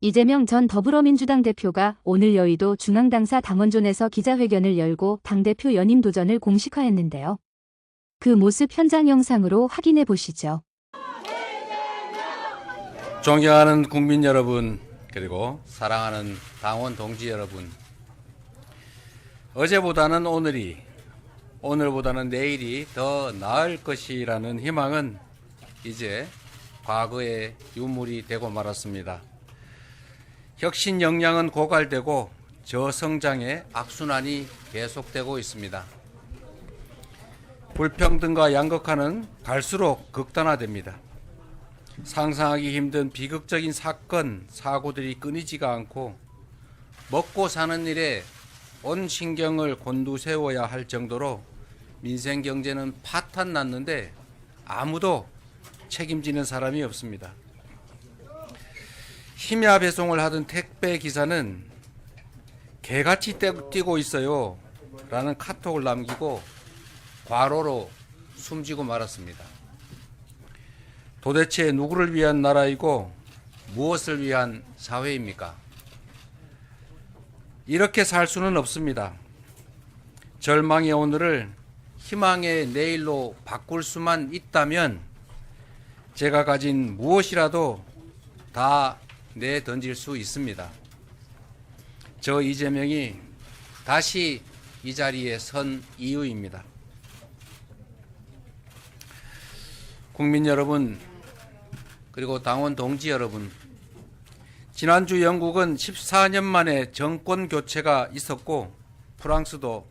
이재명 전 더불어민주당 대표가 오늘 여의도 중앙당사 당원존에서 기자회견을 열고 당대표 연임 도전을 공식화했는데요. 그 모습 현장 영상으로 확인해 보시죠. 존경하는 국민 여러분, 그리고 사랑하는 당원 동지 여러분, 어제보다는 오늘이, 오늘보다는 내일이 더 나을 것이라는 희망은 이제 과거의 유물이 되고 말았습니다. 혁신 역량은 고갈되고 저성장의 악순환이 계속되고 있습니다. 불평등과 양극화는 갈수록 극단화됩니다. 상상하기 힘든 비극적인 사건, 사고들이 끊이지가 않고 먹고 사는 일에 온 신경을 곤두세워야 할 정도로 민생 경제는 파탄 났는데 아무도 책임지는 사람이 없습니다. 심야 배송을 하던 택배 기사는 개같이 뛰고 있어요 라는 카톡을 남기고 과로로 숨지고 말았습니다. 도대체 누구를 위한 나라이고 무엇을 위한 사회입니까? 이렇게 살 수는 없습니다. 절망의 오늘을 희망의 내일로 바꿀 수만 있다면 제가 가진 무엇이라도 다 내던질 수 있습니다. 저 이재명이 다시 이 자리에 선 이유입니다. 국민 여러분, 그리고 당원 동지 여러분, 지난주 영국은 14년 만에 정권 교체가 있었고 프랑스도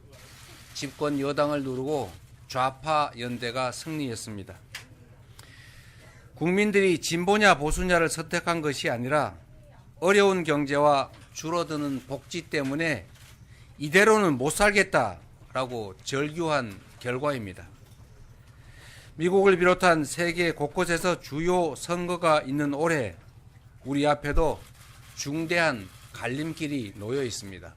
집권 여당을 누르고 좌파 연대가 승리했습니다. 국민들이 진보냐 보수냐를 선택한 것이 아니라 어려운 경제와 줄어드는 복지 때문에 이대로는 못 살겠다라고 절규한 결과입니다. 미국을 비롯한 세계 곳곳에서 주요 선거가 있는 올해 우리 앞에도 중대한 갈림길이 놓여 있습니다.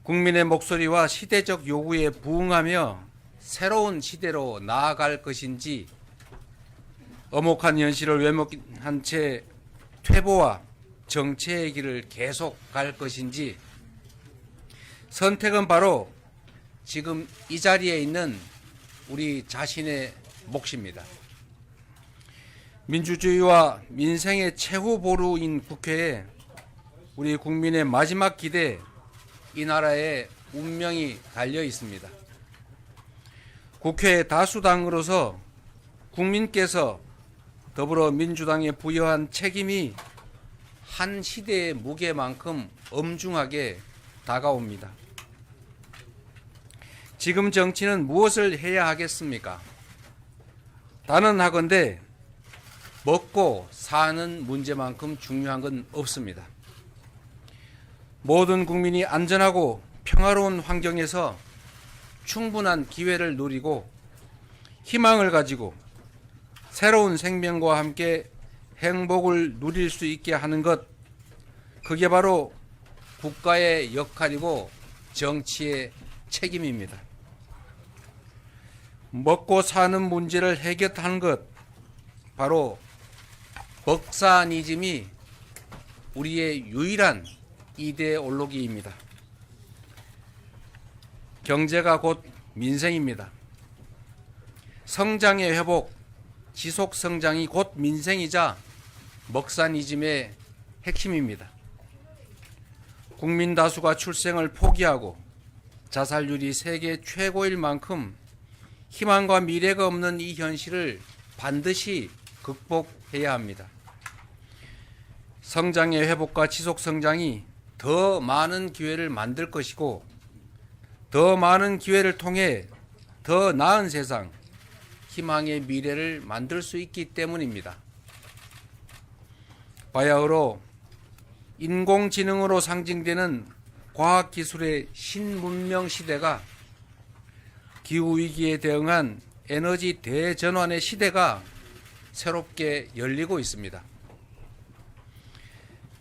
국민의 목소리와 시대적 요구에 부응하며 새로운 시대로 나아갈 것인지 엄혹한 현실을 외면한 채 퇴보와 정체의 길을 계속 갈 것인지 선택은 바로 지금 이 자리에 있는 우리 자신의 몫입니다. 민주주의와 민생의 최후 보루인 국회에 우리 국민의 마지막 기대, 이 나라의 운명이 달려 있습니다. 국회의 다수당으로서 국민께서 더불어민주당에 부여한 책임이 한 시대의 무게만큼 엄중하게 다가옵니다. 지금 정치는 무엇을 해야 하겠습니까? 단언하건대 먹고 사는 문제만큼 중요한 건 없습니다. 모든 국민이 안전하고 평화로운 환경에서 충분한 기회를 누리고 희망을 가지고 새로운 생명과 함께 행복을 누릴 수 있게 하는 것, 그게 바로 국가의 역할이고 정치의 책임입니다. 먹고 사는 문제를 해결하는 것, 바로 먹사니즘이 우리의 유일한 이데올로기입니다. 경제가 곧 민생입니다. 성장의 회복, 지속 성장이 곧 민생이자 먹사니즘의 핵심입니다. 국민 다수가 출생을 포기하고 자살률이 세계 최고일 만큼 희망과 미래가 없는 이 현실을 반드시 극복해야 합니다. 성장의 회복과 지속 성장이 더 많은 기회를 만들 것이고 더 많은 기회를 통해 더 나은 세상, 희망의 미래를 만들 수 있기 때문입니다. 바야흐로 인공지능으로 상징되는 과학기술의 신문명 시대가 기후위기에 대응한 에너지 대전환의 시대가 새롭게 열리고 있습니다.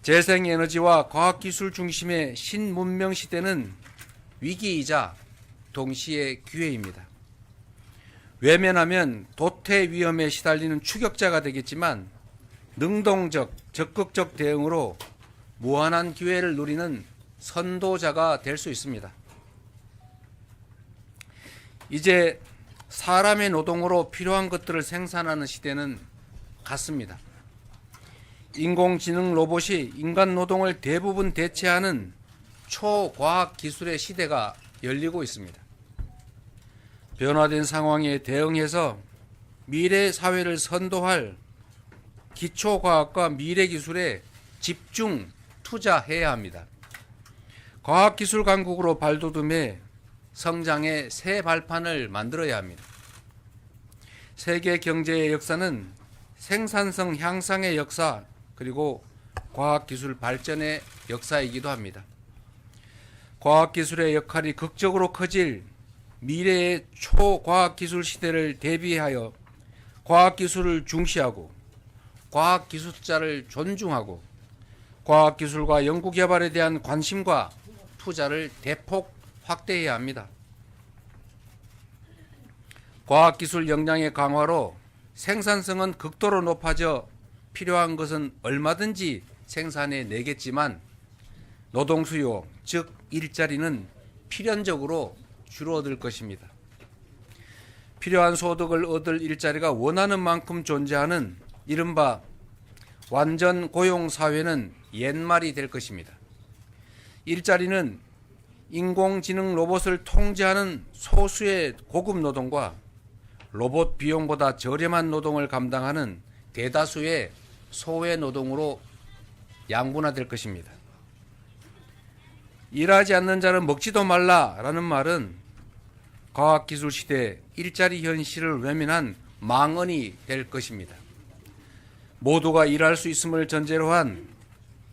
재생에너지와 과학기술 중심의 신문명 시대는 위기이자 동시에 기회입니다. 외면하면 도태 위험에 시달리는 추격자가 되겠지만 능동적, 적극적 대응으로 무한한 기회를 누리는 선도자가 될 수 있습니다. 이제 사람의 노동으로 필요한 것들을 생산하는 시대는 갔습니다. 인공지능 로봇이 인간 노동을 대부분 대체하는 초과학 기술의 시대가 열리고 있습니다. 변화된 상황에 대응해서 미래 사회를 선도할 기초과학과 미래기술에 집중 투자해야 합니다. 과학기술 강국으로 발돋움해 성장의 새 발판을 만들어야 합니다. 세계 경제의 역사는 생산성 향상의 역사 그리고 과학기술 발전의 역사이기도 합니다. 과학기술의 역할이 극적으로 커질 미래의 초과학기술 시대를 대비하여 과학기술을 중시하고 과학기술자를 존중하고 과학기술과 연구개발에 대한 관심과 투자를 대폭 확대해야 합니다. 과학기술 역량의 강화로 생산성은 극도로 높아져 필요한 것은 얼마든지 생산해 내겠지만 노동수요, 즉 일자리는 필연적으로 줄어들 것입니다. 필요한 소득을 얻을 일자리가 원하는 만큼 존재하는 이른바 완전 고용 사회는 옛말이 될 것입니다. 일자리는 인공지능 로봇을 통제하는 소수의 고급 노동과 로봇 비용보다 저렴한 노동을 감당하는 대다수의 소외 노동으로 양분화될 것입니다. 일하지 않는 자는 먹지도 말라라는 말은 과학기술 시대 일자리 현실을 외면한 망언이 될 것입니다. 모두가 일할 수 있음을 전제로 한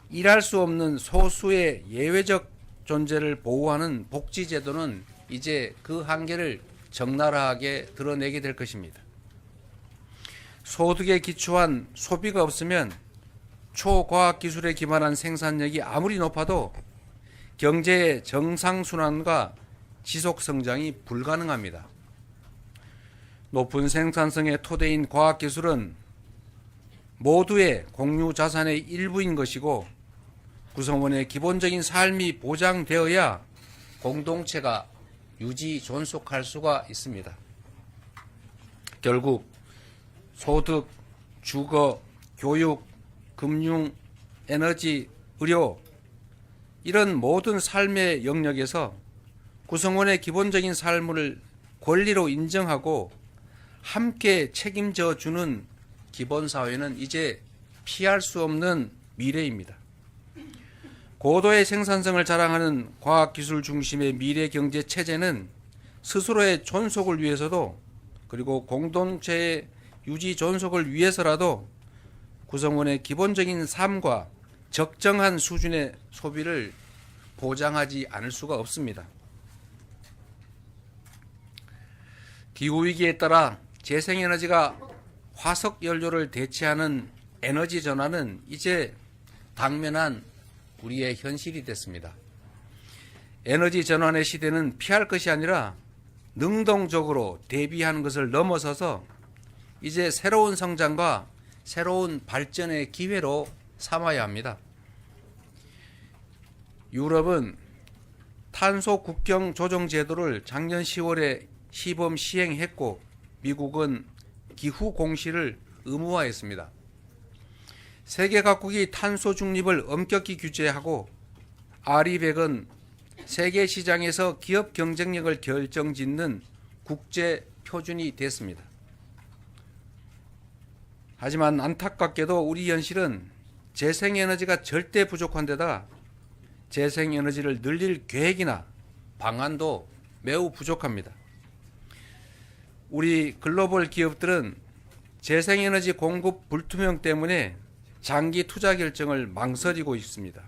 일할 수 없는 소수의 예외적 존재를 보호하는 복지제도는 이제 그 한계를 적나라하게 드러내게 될 것입니다. 소득에 기초한 소비가 없으면 초과학기술에 기반한 생산력이 아무리 높아도 경제의 정상순환과 지속성장이 불가능합니다. 높은 생산성의 토대인 과학기술은 모두의 공유자산의 일부인 것이고 구성원의 기본적인 삶이 보장되어야 공동체가 유지 존속할 수가 있습니다. 결국 소득, 주거, 교육, 금융, 에너지, 의료 이런 모든 삶의 영역에서 구성원의 기본적인 삶을 권리로 인정하고 함께 책임져 주는 기본사회는 이제 피할 수 없는 미래입니다. 고도의 생산성을 자랑하는 과학기술 중심의 미래경제 체제는 스스로의 존속을 위해서도 그리고 공동체의 유지 존속을 위해서라도 구성원의 기본적인 삶과 적정한 수준의 소비를 보장하지 않을 수가 없습니다. 기후위기에 따라 재생에너지가 화석연료를 대체하는 에너지 전환은 이제 당면한 우리의 현실이 됐습니다. 에너지 전환의 시대는 피할 것이 아니라 능동적으로 대비하는 것을 넘어서서 이제 새로운 성장과 새로운 발전의 기회로 삼아야 합니다. 유럽은 탄소 국경 조정 제도를 작년 10월에 시범 시행했고 미국은 기후 공시를 의무화했습니다. 세계 각국이 탄소 중립을 엄격히 규제하고 RE100은 세계 시장에서 기업 경쟁력을 결정짓는 국제 표준이 됐습니다. 하지만 안타깝게도 우리 현실은 재생에너지가 절대 부족한 데다 재생에너지를 늘릴 계획이나 방안도 매우 부족합니다. 우리 글로벌 기업들은 재생에너지 공급 불투명 때문에 장기 투자 결정을 망설이고 있습니다.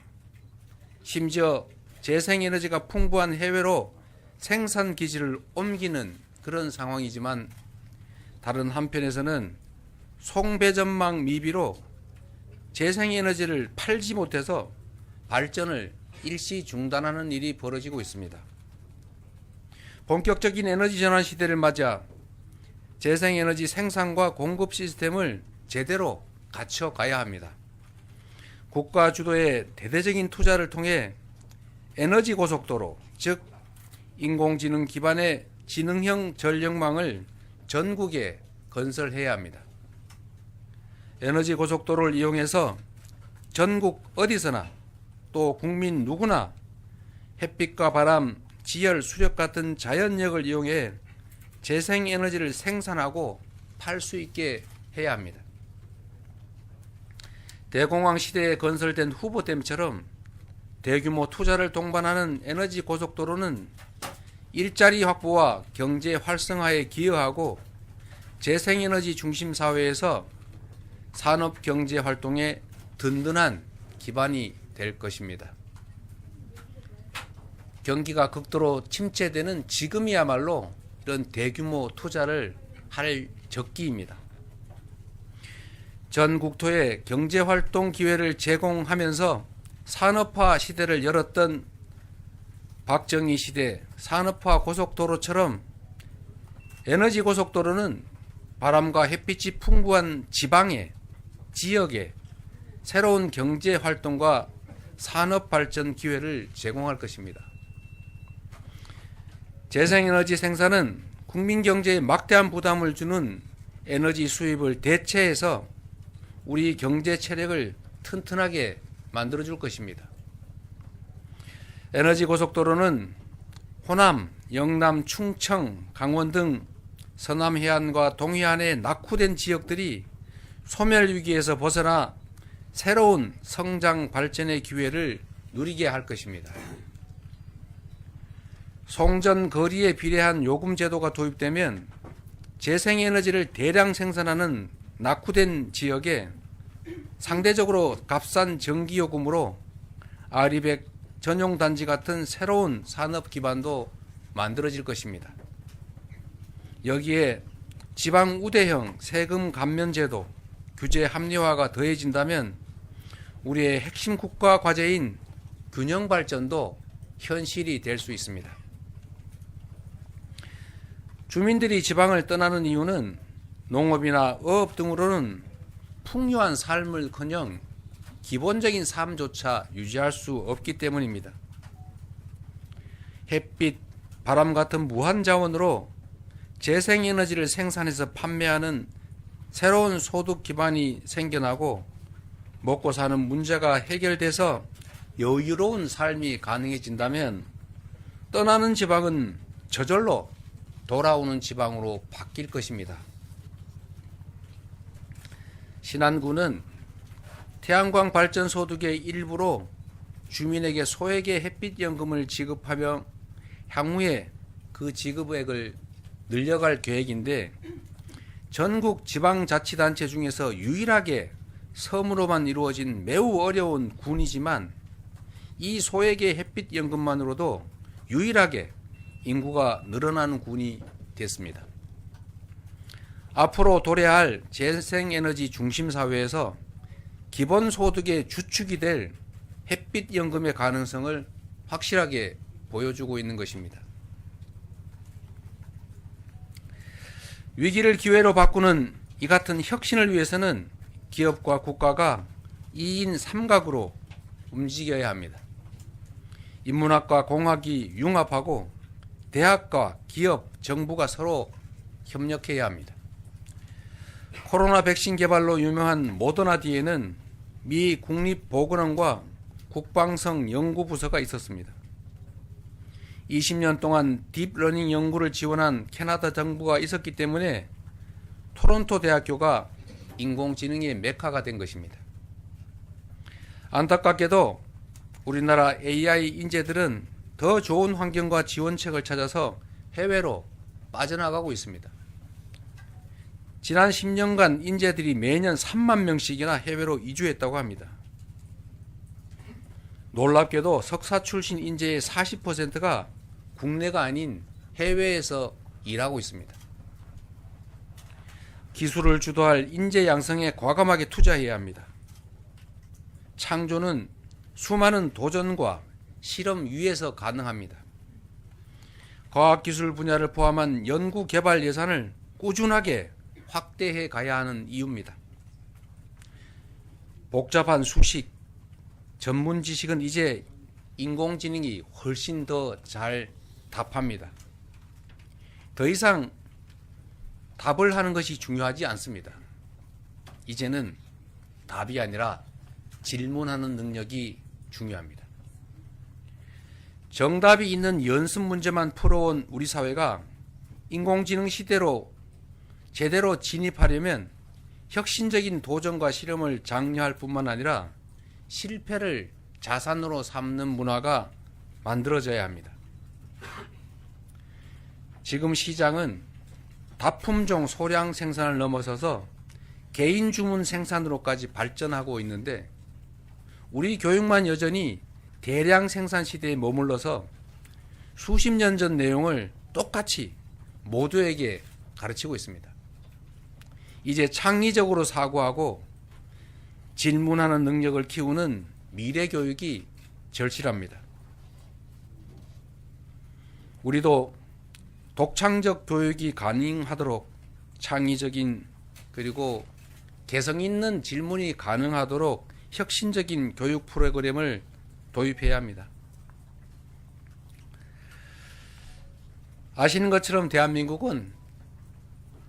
심지어 재생에너지가 풍부한 해외로 생산 기지를 옮기는 그런 상황이지만 다른 한편에서는 송배전망 미비로 재생에너지를 팔지 못해서 발전을 일시 중단하는 일이 벌어지고 있습니다. 본격적인 에너지 전환 시대를 맞아 재생에너지 생산과 공급 시스템을 제대로 갖춰가야 합니다. 국가 주도의 대대적인 투자를 통해 에너지 고속도로, 즉 인공지능 기반의 지능형 전력망을 전국에 건설해야 합니다. 에너지 고속도로를 이용해서 전국 어디서나 또 국민 누구나 햇빛과 바람, 지열, 수력 같은 자연력을 이용해 재생에너지를 생산하고 팔 수 있게 해야 합니다. 대공황 시대에 건설된 후보댐처럼 대규모 투자를 동반하는 에너지 고속도로는 일자리 확보와 경제 활성화에 기여하고 재생에너지 중심 사회에서 산업 경제 활동에 든든한 기반이 될 것입니다. 경기가 극도로 침체되는 지금이야말로 이런 대규모 투자를 할 적기입니다. 전 국토에 경제활동 기회를 제공하면서 산업화 시대를 열었던 박정희 시대 산업화 고속도로처럼 에너지 고속도로는 바람과 햇빛이 풍부한 지방에, 지역에 새로운 경제활동과 산업발전 기회를 제공할 것입니다. 재생에너지 생산은 국민 경제에 막대한 부담을 주는 에너지 수입을 대체해서 우리 경제 체력을 튼튼하게 만들어줄 것입니다. 에너지 고속도로는 호남, 영남, 충청, 강원 등 서남 해안과 동해안의 낙후된 지역들이 소멸 위기에서 벗어나 새로운 성장 발전의 기회를 누리게 할 것입니다. 송전 거리에 비례한 요금 제도가 도입되면 재생에너지를 대량 생산하는 낙후된 지역에 상대적으로 값싼 전기요금으로 아리백 전용단지 같은 새로운 산업 기반도 만들어질 것입니다. 여기에 지방 우대형 세금 감면 제도, 규제 합리화가 더해진다면 우리의 핵심 국가 과제인 균형 발전도 현실이 될 수 있습니다. 주민들이 지방을 떠나는 이유는 농업이나 어업 등으로는 풍요한 삶을커녕 기본적인 삶조차 유지할 수 없기 때문입니다. 햇빛, 바람 같은 무한 자원으로 재생에너지를 생산해서 판매하는 새로운 소득 기반이 생겨나고 먹고 사는 문제가 해결돼서 여유로운 삶이 가능해진다면 떠나는 지방은 저절로 돌아오는 지방으로 바뀔 것입니다. 신안군은 태양광 발전 소득의 일부로 주민에게 소액의 햇빛연금을 지급하며 향후에 그 지급액을 늘려갈 계획인데 전국 지방자치단체 중에서 유일하게 섬으로만 이루어진 매우 어려운 군이지만 이 소액의 햇빛연금만으로도 유일하게 인구가 늘어나는 군이 됐습니다. 앞으로 도래할 재생에너지 중심사회에서 기본소득의 주축이 될 햇빛연금의 가능성을 확실하게 보여주고 있는 것입니다. 위기를 기회로 바꾸는 이 같은 혁신을 위해서는 기업과 국가가 2인 3각으로 움직여야 합니다. 인문학과 공학이 융합하고 대학과 기업, 정부가 서로 협력해야 합니다. 코로나 백신 개발로 유명한 모더나디에는 미 국립보건원과 국방성 연구부서가 있었습니다. 20년 동안 딥러닝 연구를 지원한 캐나다 정부가 있었기 때문에 토론토 대학교가 인공지능의 메카가 된 것입니다. 안타깝게도 우리나라 AI 인재들은 더 좋은 환경과 지원책을 찾아서 해외로 빠져나가고 있습니다. 지난 10년간 인재들이 매년 3만 명씩이나 해외로 이주했다고 합니다. 놀랍게도 석사 출신 인재의 40%가 국내가 아닌 해외에서 일하고 있습니다. 기술을 주도할 인재 양성에 과감하게 투자해야 합니다. 창조는 수많은 도전과 실험 위에서 가능합니다. 과학기술 분야를 포함한 연구 개발 예산을 꾸준하게 확대해 가야 하는 이유입니다. 복잡한 수식, 전문 지식은 이제 인공지능이 훨씬 더 잘 답합니다. 더 이상 답을 하는 것이 중요하지 않습니다. 이제는 답이 아니라 질문하는 능력이 중요합니다. 정답이 있는 연습 문제만 풀어온 우리 사회가 인공지능 시대로 제대로 진입하려면 혁신적인 도전과 실험을 장려할 뿐만 아니라 실패를 자산으로 삼는 문화가 만들어져야 합니다. 지금 시장은 다품종 소량 생산을 넘어서서 개인 주문 생산으로까지 발전하고 있는데 우리 교육만 여전히 대량 생산 시대에 머물러서 수십 년 전 내용을 똑같이 모두에게 가르치고 있습니다. 이제 창의적으로 사고하고 질문하는 능력을 키우는 미래 교육이 절실합니다. 우리도 독창적 교육이 가능하도록 창의적인 그리고 개성 있는 질문이 가능하도록 혁신적인 교육 프로그램을 도입해야 합니다. 아시는 것처럼 대한민국은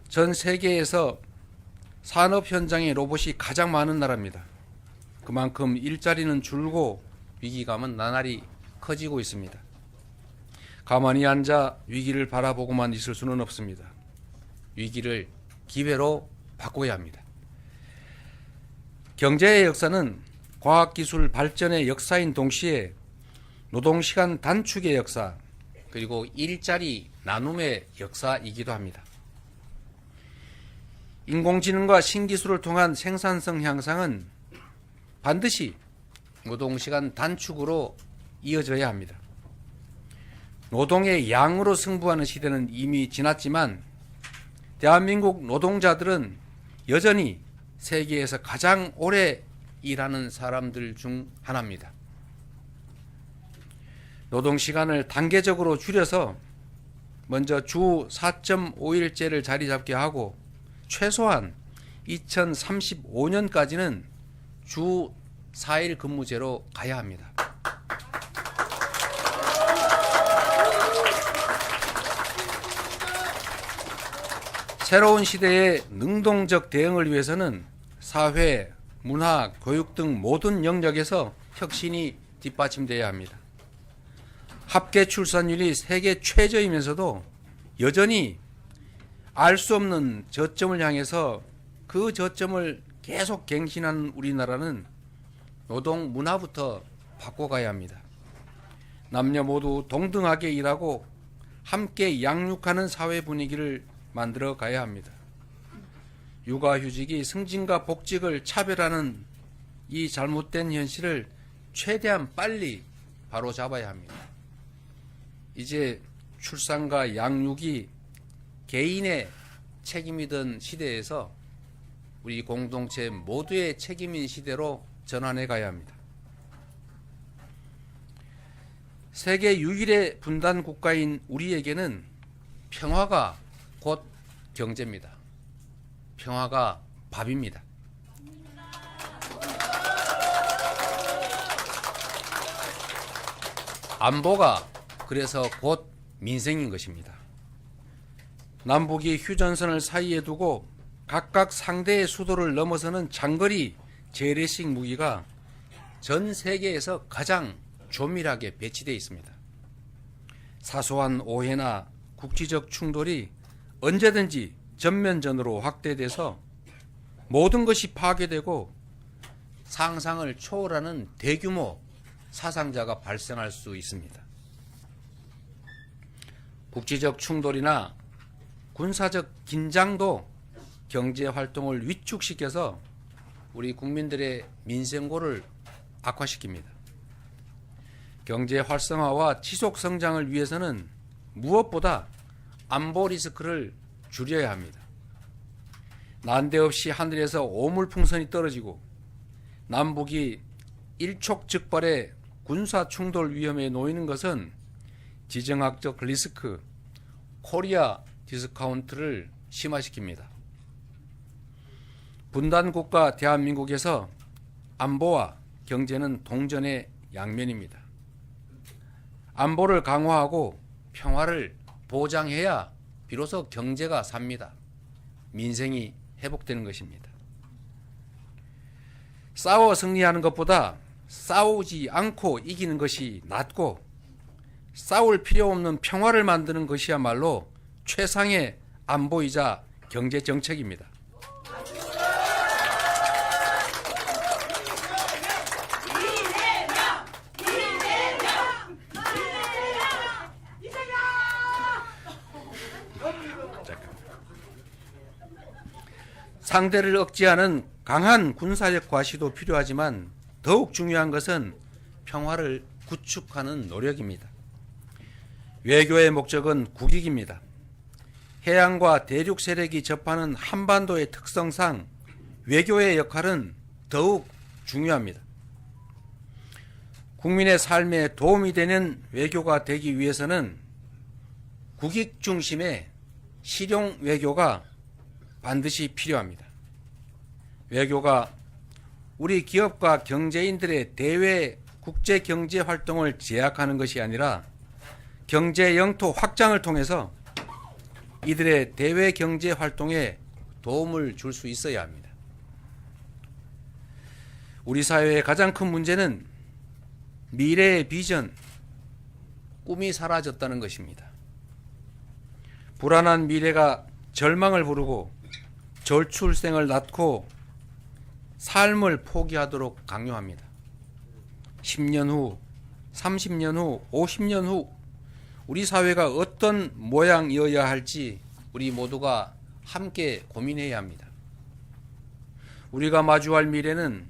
전 세계에서 산업 현장에 로봇이 가장 많은 나라입니다. 그만큼 일자리는 줄고 위기감은 나날이 커지고 있습니다. 가만히 앉아 위기를 바라보고만 있을 수는 없습니다. 위기를 기회로 바꿔야 합니다. 경제의 역사는 과학기술 발전의 역사인 동시에 노동시간 단축의 역사 그리고 일자리 나눔의 역사이기도 합니다. 인공지능과 신기술을 통한 생산성 향상은 반드시 노동시간 단축으로 이어져야 합니다. 노동의 양으로 승부하는 시대는 이미 지났지만 대한민국 노동자들은 여전히 세계에서 가장 오래 일하는 사람들 중 하나입니다. 노동시간을 단계적으로 줄여서 먼저 주 4.5일제를 자리 잡게 하고 최소한 2035년까지는 주 4일 근무제로 가야 합니다. 새로운 시대의 능동적 대응을 위해서는 사회, 문화, 교육 등 모든 영역에서 혁신이 뒷받침되어야 합니다. 합계 출산율이 세계 최저이면서도 여전히 알 수 없는 저점을 향해서 그 저점을 계속 갱신하는 우리나라는 노동 문화부터 바꿔가야 합니다. 남녀 모두 동등하게 일하고 함께 양육하는 사회 분위기를 만들어 가야 합니다. 육아휴직이 승진과 복직을 차별하는 이 잘못된 현실을 최대한 빨리 바로잡아야 합니다. 이제 출산과 양육이 개인의 책임이던 시대에서 우리 공동체 모두의 책임인 시대로 전환해 가야 합니다. 세계 유일의 분단 국가인 우리에게는 평화가 곧 경제입니다. 평화가 밥입니다. 안보가 그래서 곧 민생인 것입니다. 남북이 휴전선을 사이에 두고 각각 상대의 수도를 넘어서는 장거리 재래식 무기가 전 세계에서 가장 조밀하게 배치되어 있습니다. 사소한 오해나 국지적 충돌이 언제든지 전면전으로 확대돼서 모든 것이 파괴되고 상상을 초월하는 대규모 사상자가 발생할 수 있습니다. 국지적 충돌이나 군사적 긴장도 경제 활동을 위축시켜서 우리 국민들의 민생고를 악화시킵니다. 경제 활성화와 지속 성장을 위해서는 무엇보다 안보 리스크를 줄여야 합니다. 난데없이 하늘에서 오물풍선이 떨어지고 남북이 일촉즉발의 군사 충돌 위험에 놓이는 것은 지정학적 리스크, 코리아 디스카운트를 심화시킵니다. 분단국가 대한민국에서 안보와 경제는 동전의 양면입니다. 안보를 강화하고 평화를 보장해야 비로소 경제가 삽니다. 민생이 회복되는 것입니다. 싸워 승리하는 것보다 싸우지 않고 이기는 것이 낫고, 싸울 필요 없는 평화를 만드는 것이야말로 최상의 안보이자 경제 정책입니다. 상대를 억제하는 강한 군사력 과시도 필요하지만 더욱 중요한 것은 평화를 구축하는 노력입니다. 외교의 목적은 국익입니다. 해양과 대륙 세력이 접하는 한반도의 특성상 외교의 역할은 더욱 중요합니다. 국민의 삶에 도움이 되는 외교가 되기 위해서는 국익 중심의 실용 외교가 반드시 필요합니다. 외교가 우리 기업과 경제인들의 대외 국제 경제 활동을 제약하는 것이 아니라 경제 영토 확장을 통해서 이들의 대외 경제 활동에 도움을 줄 수 있어야 합니다. 우리 사회의 가장 큰 문제는 미래의 비전, 꿈이 사라졌다는 것입니다. 불안한 미래가 절망을 부르고 저출생을 낳고 삶을 포기하도록 강요합니다. 10년 후, 30년 후, 50년 후 우리 사회가 어떤 모양이어야 할지 우리 모두가 함께 고민해야 합니다. 우리가 마주할 미래는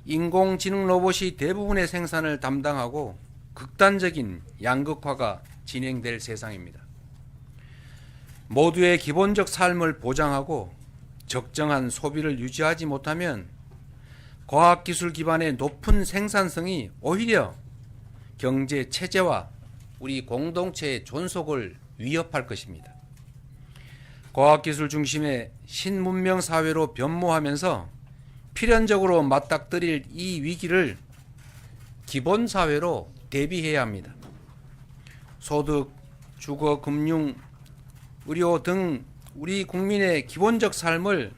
인공지능 로봇이 대부분의 생산을 담당하고 극단적인 양극화가 진행될 세상입니다. 모두의 기본적 삶을 보장하고 적정한 소비를 유지하지 못하면 과학기술 기반의 높은 생산성이 오히려 경제 체제와 우리 공동체의 존속을 위협할 것입니다. 과학기술 중심의 신문명 사회로 변모하면서 필연적으로 맞닥뜨릴 이 위기를 기본사회로 대비해야 합니다. 소득, 주거, 금융, 의료 등 우리 국민의 기본적 삶을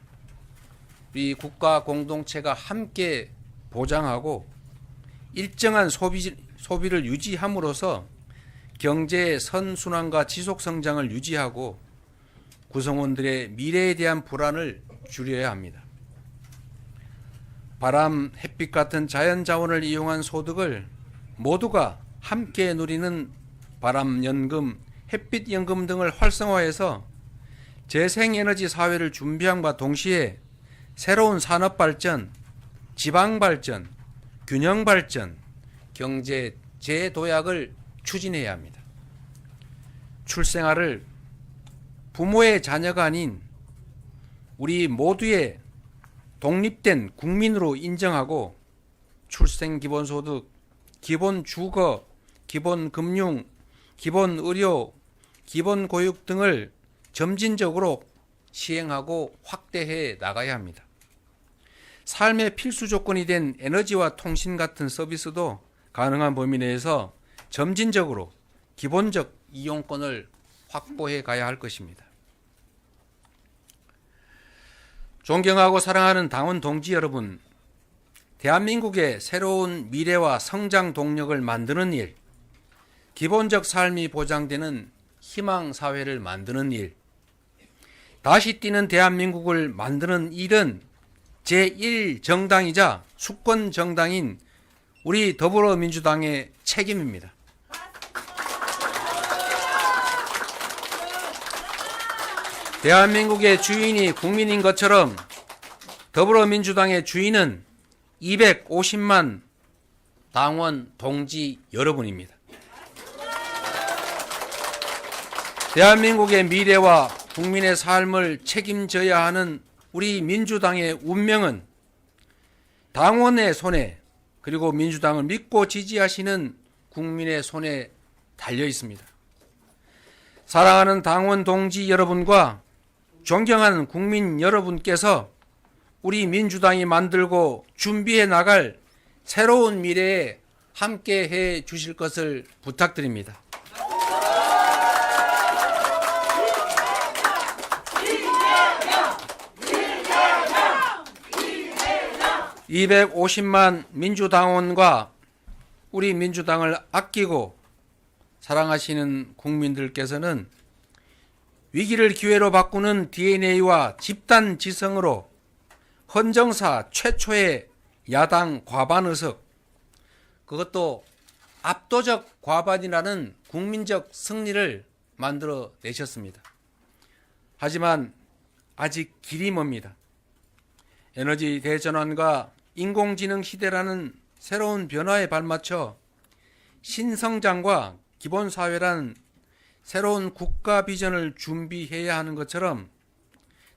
우리 국가 공동체가 함께 보장하고 일정한 소비를 유지함으로써 경제의 선순환과 지속성장을 유지하고 구성원들의 미래에 대한 불안을 줄여야 합니다. 바람, 햇빛 같은 자연자원을 이용한 소득을 모두가 함께 누리는 바람연금, 햇빛연금 등을 활성화해서 재생에너지 사회를 준비함과 동시에 새로운 산업발전, 지방발전, 균형발전, 경제 재도약을 추진해야 합니다. 출생아를 부모의 자녀가 아닌 우리 모두의 독립된 국민으로 인정하고 출생기본소득, 기본주거, 기본금융, 기본의료, 기본교육 등을 점진적으로 시행하고 확대해 나가야 합니다. 삶의 필수 조건이 된 에너지와 통신 같은 서비스도 가능한 범위 내에서 점진적으로 기본적 이용권을 확보해 가야 할 것입니다. 존경하고 사랑하는 당원 동지 여러분, 대한민국의 새로운 미래와 성장 동력을 만드는 일, 기본적 삶이 보장되는 희망 사회를 만드는 일, 다시 뛰는 대한민국을 만드는 일은 제1정당이자 수권정당인 우리 더불어민주당의 책임입니다. 대한민국의 주인이 국민인 것처럼 더불어민주당의 주인은 250만 당원 동지 여러분입니다. 대한민국의 미래와 국민의 삶을 책임져야 하는 우리 민주당의 운명은 당원의 손에, 그리고 민주당을 믿고 지지하시는 국민의 손에 달려 있습니다. 사랑하는 당원 동지 여러분과 존경하는 국민 여러분께서 우리 민주당이 만들고 준비해 나갈 새로운 미래에 함께 해 주실 것을 부탁드립니다. (250만) 민주당원과 우리 민주당을 아끼고 사랑하시는 국민들께서는 위기를 기회로 바꾸는 DNA와 집단 지성으로 헌정사 최초의 야당 과반 의석, 그것도 압도적 과반이라는 국민적 승리를 만들어 내셨습니다. 하지만 아직 길이 멉니다. 에너지 대전환과 인공지능 시대라는 새로운 변화에 발맞춰 신성장과 기본사회란 새로운 국가 비전을 준비해야 하는 것처럼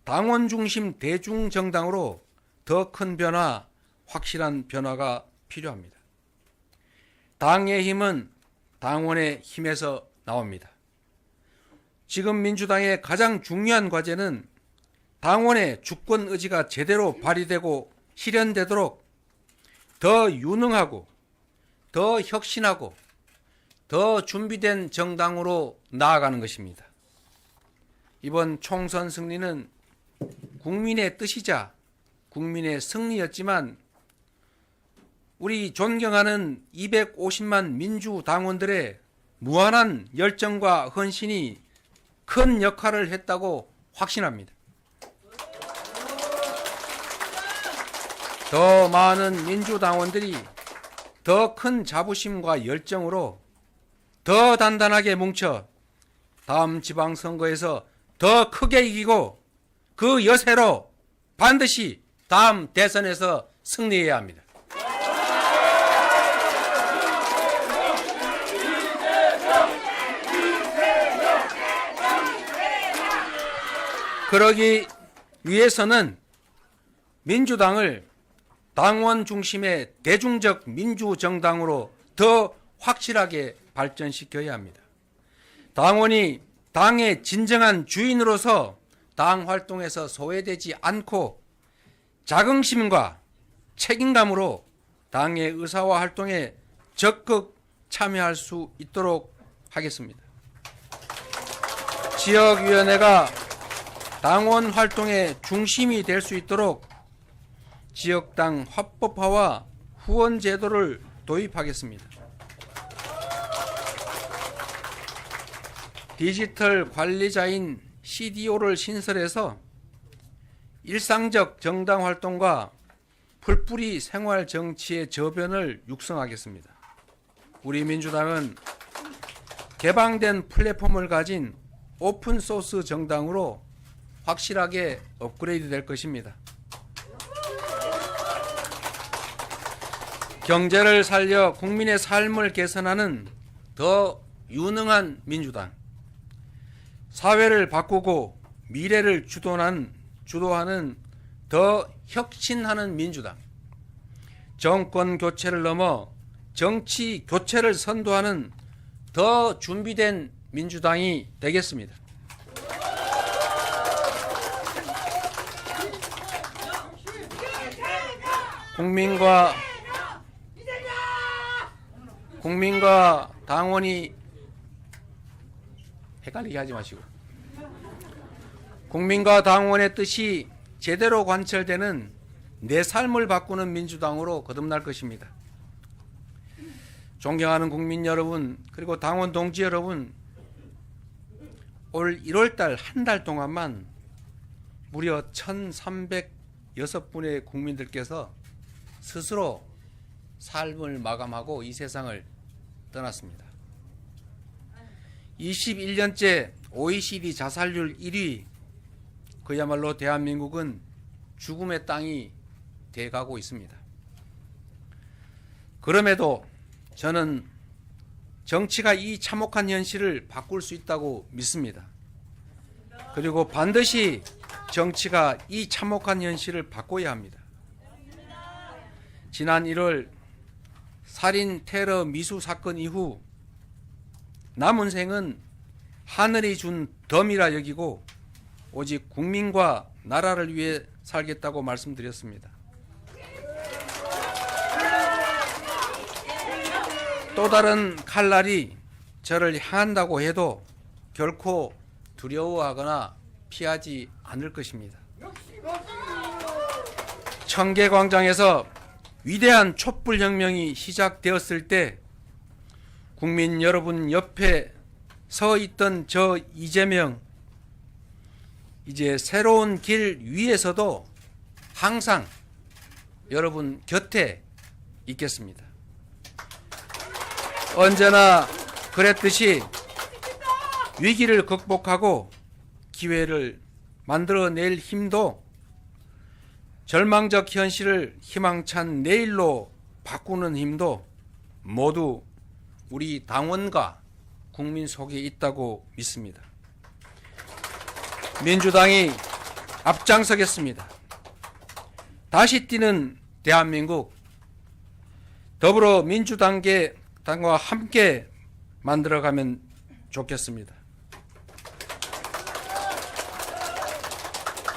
당원 중심 대중정당으로 더 큰 변화, 확실한 변화가 필요합니다. 당의 힘은 당원의 힘에서 나옵니다. 지금 민주당의 가장 중요한 과제는 당원의 주권 의지가 제대로 발휘되고 실현되도록 더 유능하고 더 혁신하고 더 준비된 정당으로 나아가는 것입니다. 이번 총선 승리는 국민의 뜻이자 국민의 승리였지만 우리 존경하는 250만 민주당원들의 무한한 열정과 헌신이 큰 역할을 했다고 확신합니다. 더 많은 민주당원들이 더 큰 자부심과 열정으로 더 단단하게 뭉쳐 다음 지방선거에서 더 크게 이기고 그 여세로 반드시 다음 대선에서 승리해야 합니다. 그러기 위해서는 민주당을 당원 중심의 대중적 민주정당으로 더 확실하게 발전시켜야 합니다. 당원이 당의 진정한 주인으로서 당 활동에서 소외되지 않고 자긍심과 책임감으로 당의 의사와 활동에 적극 참여할 수 있도록 하겠습니다. 지역위원회가 당원 활동의 중심이 될 수 있도록 지역당 합법화와 후원 제도를 도입하겠습니다. 디지털 관리자인 CDO를 신설해서 일상적 정당 활동과 풀뿌리 생활 정치의 저변을 육성하겠습니다. 우리 민주당은 개방된 플랫폼을 가진 오픈소스 정당으로 확실하게 업그레이드 될 것입니다. 경제를 살려 국민의 삶을 개선하는 더 유능한 민주당, 사회를 바꾸고 미래를 주도하는 더 혁신하는 민주당, 정권 교체를 넘어 정치 교체를 선도하는 더 준비된 민주당이 되겠습니다. 국민과 당원이 헷갈리게 하지 마시고, 국민과 당원의 뜻이 제대로 관철되는 내 삶을 바꾸는 민주당으로 거듭날 것입니다. 존경하는 국민 여러분, 그리고 당원 동지 여러분, 올 1월달 한 달 동안만 무려 1,306분의 국민들께서 스스로 삶을 마감하고 이 세상을 떠났습니다. 21년째 OECD 자살률 1위, 그야말로 대한민국은 죽음의 땅이 돼가고 있습니다. 그럼에도 저는 정치가 이 참혹한 현실을 바꿀 수 있다고 믿습니다. 그리고 반드시 정치가 이 참혹한 현실을 바꿔야 합니다. 지난 1월 살인 테러 미수 사건 이후 남은 생은 하늘이 준 덤이라 여기고 오직 국민과 나라를 위해 살겠다고 말씀드렸습니다. 또 다른 칼날이 저를 향한다고 해도 결코 두려워하거나 피하지 않을 것입니다. 청계광장에서 위대한 촛불혁명이 시작되었을 때 국민 여러분 옆에 서 있던 저 이재명, 이제 새로운 길 위에서도 항상 여러분 곁에 있겠습니다. 언제나 그랬듯이 위기를 극복하고 기회를 만들어낼 힘도, 절망적 현실을 희망찬 내일로 바꾸는 힘도 모두 우리 당원과 국민 속에 있다고 믿습니다. 민주당이 앞장서겠습니다. 다시 뛰는 대한민국, 더불어민주당과 함께 만들어가면 좋겠습니다.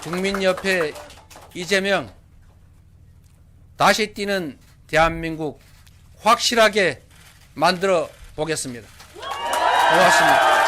국민 옆에 이재명, 다시 뛰는 대한민국 확실하게 만들어 보겠습니다. 고맙습니다.